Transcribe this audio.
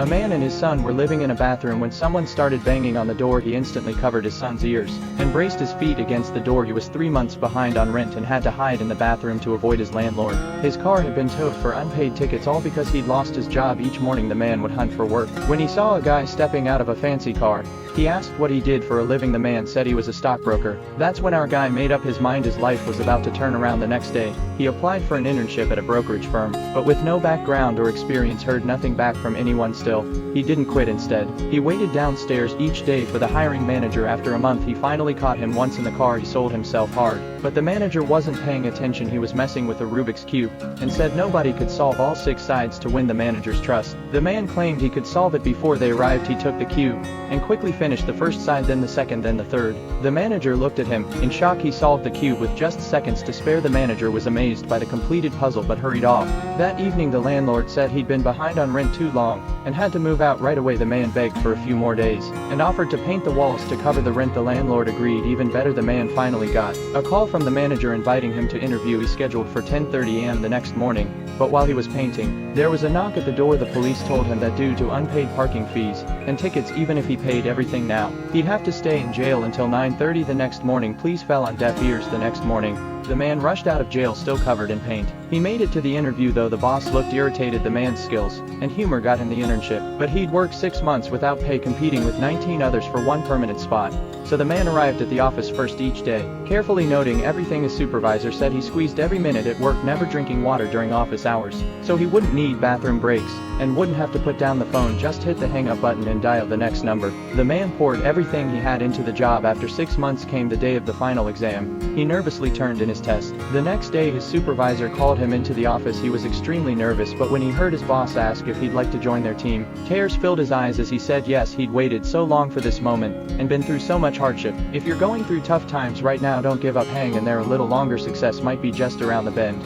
A man and his son were living in a bathroom when someone started banging on the door. He instantly covered his son's ears and braced his feet against the door. He was 3 months behind on rent and had to hide in the bathroom to avoid his landlord. His car had been towed for unpaid tickets, all because he'd lost his job. Each morning the man would hunt for work. When he saw a guy stepping out of a fancy car, he asked what he did for a living. The man said he was a stockbroker. That's when our guy made up his mind his life was about to turn around. The next day, he applied for an internship at a brokerage firm, but with no background or experience, heard nothing back from anyone. Still, he didn't quit. Instead, he waited downstairs each day for the hiring manager. After a month, he finally caught him once in the car. He sold himself hard, but the manager wasn't paying attention. He was messing with a Rubik's Cube and said nobody could solve all 6 sides to win the manager's trust. The man claimed he could solve it before they arrived. He took the cube and quickly finished the first side, then the second, then the third. The manager looked at him in shock. He solved the cube with just seconds to spare. The manager was amazed by the completed puzzle but hurried off. That evening, the landlord said he'd been behind on rent too long and had to move out right away. The man begged for a few more days and offered to paint the walls to cover the rent. The landlord agreed. Even better, the man finally got a call from the manager inviting him to interview. He scheduled for 10:30 a.m. the next morning, but while he was painting, there was a knock at the door. The police told him that due to unpaid parking fees and tickets, even if he paid everything now, he'd have to stay in jail until 9:30 the next morning. Please fell on deaf ears. The next morning, the man rushed out of jail still covered in paint. He made it to the interview, though the boss looked irritated. The man's skills and humor got him the internship, but he'd worked 6 months without pay, competing with 19 others for one permanent spot. So the man arrived at the office first each day, carefully noting everything. His supervisor said he squeezed every minute at work, never drinking water during office hours, so he wouldn't need bathroom breaks and wouldn't have to put down the phone, just hit the hang up button and dial the next number. The man poured everything he had into the job. After 6 months came the day of the final exam. He nervously turned in his test. The next day, his supervisor called him into the office. He was extremely nervous, but when he heard his boss ask if he'd like to join their team, tears filled his eyes as he said yes. He'd waited so long for this moment and been through so much hardship. If you're going through tough times right now, don't give up. Hang in there a little longer. Success might be just around the bend.